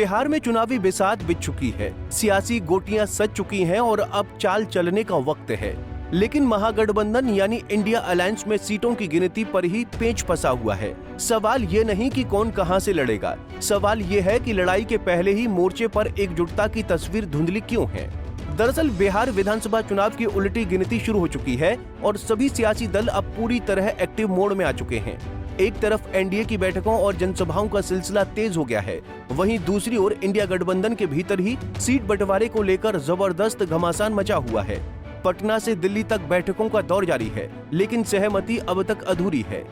बिहार में चुनावी बिसात बिछ चुकी है, सियासी गोटियां सज चुकी हैं और अब चाल चलने का वक्त है। लेकिन महागठबंधन यानी इंडिया अलायंस में सीटों की गिनती पर ही पेंच फंसा हुआ है। सवाल ये नहीं कि कौन कहां से लड़ेगा, सवाल ये है कि लड़ाई के पहले ही मोर्चे पर एकजुटता की तस्वीर धुंधली क्यों है। दरअसल बिहार विधानसभा चुनाव की उलटी गिनती शुरू हो चुकी है और सभी सियासी दल अब पूरी तरह एक्टिव मोड में आ चुके हैं। एक तरफ एनडीए की बैठकों और जनसभाओं का सिलसिला तेज हो गया है, वहीं दूसरी ओर इंडिया गठबंधन के भीतर ही सीट बंटवारे को लेकर जबरदस्त घमासान मचा हुआ है। पटना से दिल्ली तक बैठकों का दौर जारी है, लेकिन सहमति अब तक अधूरी है।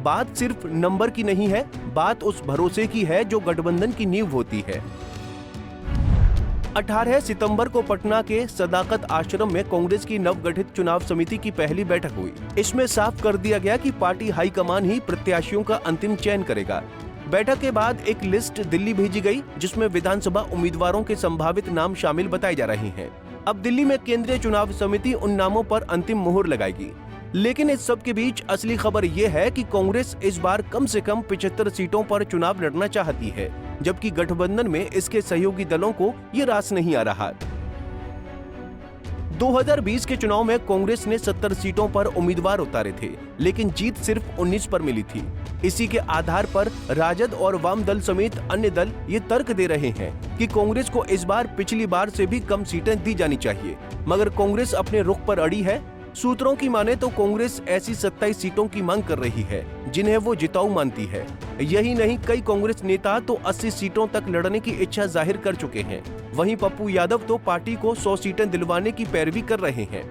बात सिर्फ नंबर की नहीं है, बात उस भरोसे की है जो गठबंधन की नींव होती है। 18 सितंबर को पटना के सदाकत आश्रम में कांग्रेस की नवगठित चुनाव समिति की पहली बैठक हुई। इसमें साफ कर दिया गया कि पार्टी हाईकमान ही प्रत्याशियों का अंतिम चयन करेगा। बैठक के बाद एक लिस्ट दिल्ली भेजी गई, जिसमें विधानसभा उम्मीदवारों के संभावित नाम शामिल बताए जा रहे हैं। अब दिल्ली में केंद्रीय चुनाव समिति उन नामों पर अंतिम मुहर लगाएगी। लेकिन इस सब के बीच असली खबर ये है कि कांग्रेस इस बार कम से कम 75 सीटों पर चुनाव लड़ना चाहती है, जबकि गठबंधन में इसके सहयोगी दलों को ये रास नहीं आ रहा। 2020 के चुनाव में कांग्रेस ने 70 सीटों पर उम्मीदवार उतारे थे, लेकिन जीत सिर्फ 19 पर मिली थी। इसी के आधार पर राजद और वाम दल समेत अन्य दल ये तर्क दे रहे हैं कि कांग्रेस को इस बार पिछली बार से भी कम सीटें दी जानी चाहिए, मगर कांग्रेस अपने रुख पर अड़ी है। सूत्रों की माने तो कांग्रेस ऐसी 27 सीटों की मांग कर रही है जिन्हें वो जिताऊ मानती है। यही नहीं, कई कांग्रेस नेता तो 80 सीटों तक लड़ने की इच्छा जाहिर कर चुके हैं। वहीं पप्पू यादव तो पार्टी को 100 सीटें दिलवाने की पैरवी कर रहे हैं।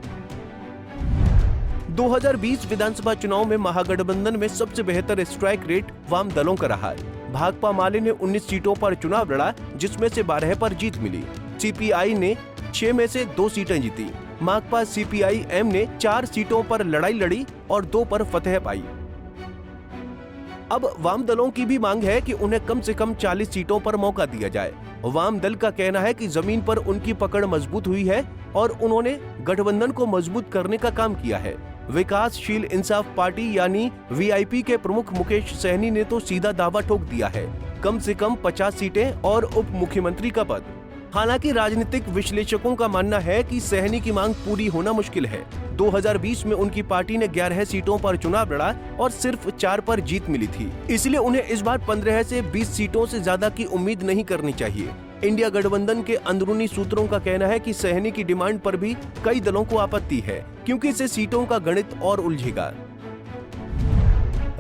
2020 विधानसभा चुनाव में महागठबंधन में सबसे बेहतर स्ट्राइक रेट वाम दलों का रहा। भाकपा माले ने 19 सीटों पर चुनाव लड़ा, जिसमें से 12 पर जीत मिली। सीपीआई ने 6 में से 2 सीटें जीती। माकपा सीपीआई-एम ने 4 सीटों पर लड़ाई लड़ी और 2 पर फतह पाई। अब वाम दलों की भी मांग है कि उन्हें कम से कम 40 सीटों पर मौका दिया जाए। वाम दल का कहना है कि जमीन पर उनकी पकड़ मजबूत हुई है और उन्होंने गठबंधन को मजबूत करने का काम किया है। विकासशील इंसाफ पार्टी यानी वीआईपी के प्रमुख मुकेश सहनी ने तो सीधा दावा ठोक दिया है, कम से कम 50 सीटें और उप मुख्यमंत्री का पद। हालांकि राजनीतिक विश्लेषकों का मानना है कि सहनी की मांग पूरी होना मुश्किल है। 2020 में उनकी पार्टी ने 11 सीटों पर चुनाव लड़ा और सिर्फ 4 पर जीत मिली थी, इसलिए उन्हें इस बार 15 से 20 सीटों से ज्यादा की उम्मीद नहीं करनी चाहिए। इंडिया गठबंधन के अंदरूनी सूत्रों का कहना है कि सहनी की डिमांड पर भी कई दलों को आपत्ति है, क्योंकि इससे सीटों का गणित और उलझेगा।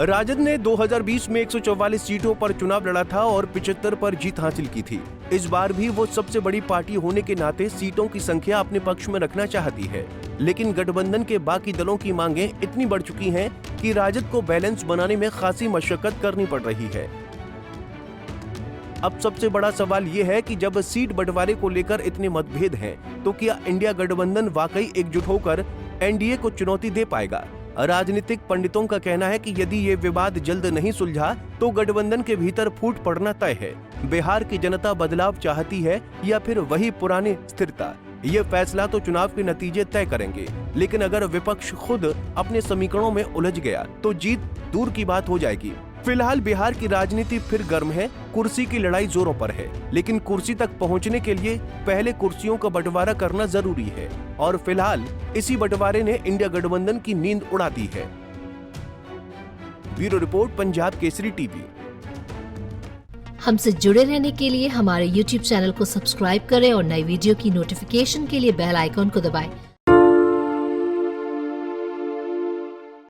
राजद ने 2020 में 144 सीटों पर चुनाव लड़ा था और 75 पर जीत हासिल की थी। इस बार भी वो सबसे बड़ी पार्टी होने के नाते सीटों की संख्या अपने पक्ष में रखना चाहती है, लेकिन गठबंधन के बाकी दलों की मांगें इतनी बढ़ चुकी हैं कि राजद को बैलेंस बनाने में खासी मशक्कत करनी पड़ रही है। अब सबसे बड़ा सवाल ये है कि जब सीट बंटवारे को लेकर इतने मतभेद हैं, तो क्या इंडिया गठबंधन वाकई एकजुट होकर एनडीए को चुनौती दे पाएगा? राजनीतिक पंडितों का कहना है कि यदि ये विवाद जल्द नहीं सुलझा तो गठबंधन के भीतर फूट पड़ना तय है। बिहार की जनता बदलाव चाहती है या फिर वही पुरानी स्थिरता, ये फैसला तो चुनाव के नतीजे तय करेंगे। लेकिन अगर विपक्ष खुद अपने समीकरणों में उलझ गया तो जीत दूर की बात हो जाएगी। फिलहाल बिहार की राजनीति फिर गर्म है, कुर्सी की लड़ाई जोरों पर है, लेकिन कुर्सी तक पहुंचने के लिए पहले कुर्सियों का बंटवारा करना जरूरी है और फिलहाल इसी बंटवारे ने इंडिया गठबंधन की नींद उड़ा दी है। Bureau report, Punjab Kesari TV. हमसे जुड़े रहने के लिए हमारे YouTube चैनल को सब्सक्राइब करें और नई वीडियो की नोटिफिकेशन के लिए बेल आइकॉन को दबाएं।